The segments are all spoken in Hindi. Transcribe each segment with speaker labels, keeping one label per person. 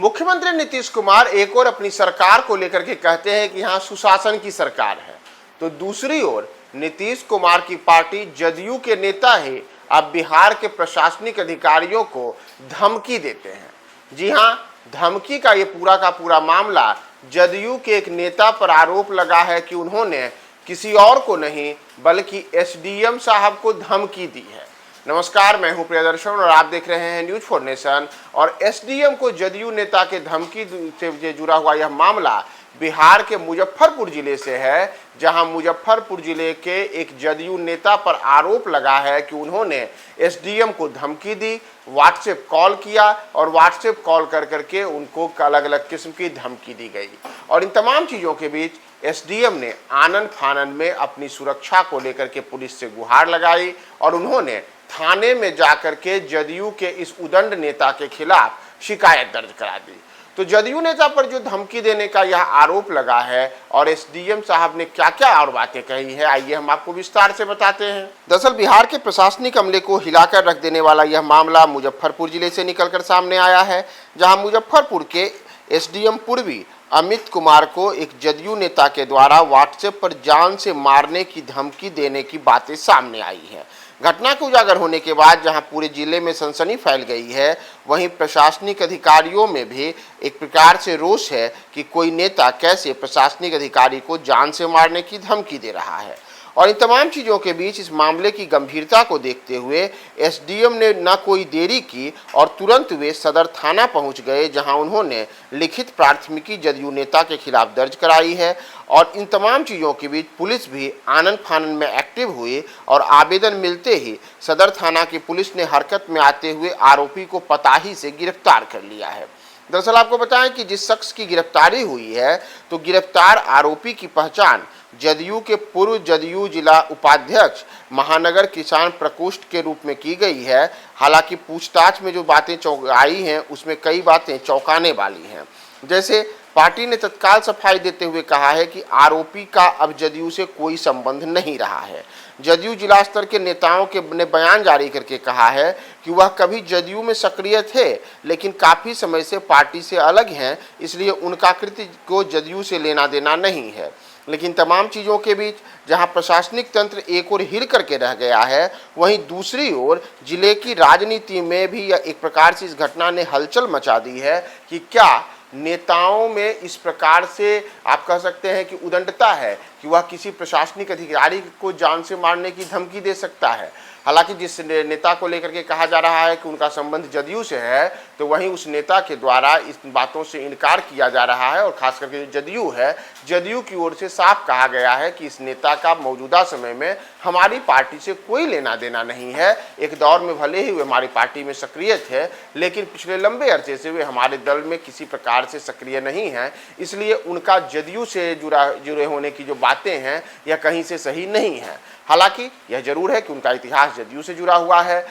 Speaker 1: मुख्यमंत्री नीतीश कुमार एक और अपनी सरकार को लेकर के कहते हैं कि यहाँ सुशासन की सरकार है, तो दूसरी ओर नीतीश कुमार की पार्टी जदयू के नेता ही अब बिहार के प्रशासनिक अधिकारियों को धमकी देते हैं। जी हाँ, धमकी का ये पूरा का पूरा मामला जदयू के एक नेता पर आरोप लगा है कि उन्होंने किसी और को नहीं बल्कि एसडीएम साहब को धमकी दी है। नमस्कार, मैं हूं प्रियदर्शन और आप देख रहे हैं न्यूज फॉर नेशन। और एसडीएम को जदयू नेता के धमकी से जुड़ा हुआ यह मामला बिहार के मुजफ्फरपुर जिले से है, जहां मुजफ्फरपुर जिले के एक जदयू नेता पर आरोप लगा है कि उन्होंने एसडीएम को धमकी दी, व्हाट्सएप कॉल किया और व्हाट्सएप कॉल कर करके उनको अलग अलग किस्म की धमकी दी गई। और इन तमाम चीज़ों के बीच एसडीएम ने आनन फानन में अपनी सुरक्षा को लेकर के पुलिस से गुहार लगाई और उन्होंने थाने में जाकर के जदयू के इस उदंड नेता के खिलाफ शिकायत दर्ज करा दी। तो जदयू नेता पर जो धमकी देने का यह आरोप लगा है और एसडीएम साहब ने क्या क्या और बातें कही है, आइए हम आपको विस्तार से बताते हैं। दरअसल बिहार के प्रशासनिक अमले को हिलाकर रख देने वाला यह मामला मुजफ्फरपुर जिले से निकलकर सामने आया है, जहां मुजफ्फरपुर के एसडीएम पूर्वी अमित कुमार को एक जदयू नेता के द्वारा व्हाट्सएप पर जान से मारने की धमकी देने की बातें सामने आई है। घटना के उजागर होने के बाद जहां पूरे जिले में सनसनी फैल गई है, वहीं प्रशासनिक अधिकारियों में भी एक प्रकार से रोष है कि कोई नेता कैसे प्रशासनिक अधिकारी को जान से मारने की धमकी दे रहा है। और इन तमाम चीज़ों के बीच इस मामले की गंभीरता को देखते हुए एसडीएम ने न कोई देरी की और तुरंत वे सदर थाना पहुंच गए, जहां उन्होंने लिखित प्राथमिकी जदयू नेता के खिलाफ दर्ज कराई है। और इन तमाम चीज़ों के बीच पुलिस भी आनन फानन में एक्टिव हुई और आवेदन मिलते ही सदर थाना की पुलिस ने हरकत में आते हुए आरोपी को पताही से गिरफ्तार कर लिया है। दरअसल आपको बताएं कि जिस शख्स की गिरफ्तारी हुई है, तो गिरफ्तार आरोपी की पहचान जदयू के पूर्व जदयू जिला उपाध्यक्ष महानगर किसान प्रकोष्ठ के रूप में की गई है। हालांकि पूछताछ में जो बातें आई हैं उसमें कई बातें चौंकाने वाली हैं। जैसे पार्टी ने तत्काल सफाई देते हुए कहा है कि आरोपी का अब जदयू से कोई संबंध नहीं रहा है। जदयू जिला स्तर के नेताओं ने बयान जारी करके कहा है कि वह कभी जदयू में सक्रिय थे, लेकिन काफ़ी समय से पार्टी से अलग हैं, इसलिए उनका कृत्य को जदयू से लेना देना नहीं है। लेकिन तमाम चीज़ों के बीच जहां प्रशासनिक तंत्र एक ओर हिल करके रह गया है, वहीं दूसरी ओर जिले की राजनीति में भी एक प्रकार से इस घटना ने हलचल मचा दी है कि क्या नेताओं में इस प्रकार से आप कह सकते हैं कि उदंडता है कि वह किसी प्रशासनिक अधिकारी को जान से मारने की धमकी दे सकता है। हालांकि जिस नेता को लेकर के कहा जा रहा है कि उनका संबंध जदयू से है, तो वहीं उस नेता के द्वारा इस बातों से इनकार किया जा रहा है। और खास करके जो जदयू है, जदयू की ओर से साफ कहा गया है कि इस नेता का मौजूदा समय में हमारी पार्टी से कोई लेना देना नहीं है। एक दौर में भले ही वे हमारी पार्टी में सक्रिय थे, लेकिन पिछले लंबे अरसे से वे हमारे दल में किसी प्रकार से सक्रिय नहीं हैं, इसलिए उनका जदयू से जुड़े होने की जो बातें हैं यह कहीं से सही नहीं है। हालांकि यह जरूर है कि उनका इतिहास जदयू से जुड़ा हुआ है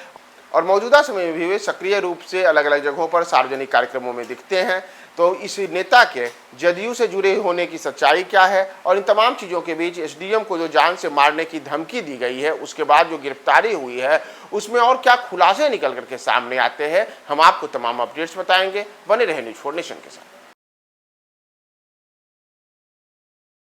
Speaker 1: और मौजूदा समय में भी वे सक्रिय रूप से अलग अलग जगहों पर सार्वजनिक कार्यक्रमों में दिखते हैं। तो इस नेता के जदयू से जुड़े होने की सच्चाई क्या है और इन तमाम चीज़ों के बीच एसडीएम को जो जान से मारने की धमकी दी गई है, उसके बाद जो गिरफ्तारी हुई है, उसमें और क्या खुलासे निकल करके सामने आते हैं, हम आपको तमाम अपडेट्स बताएंगे। बने रहे न्यूज फॉर नेशन के साथ।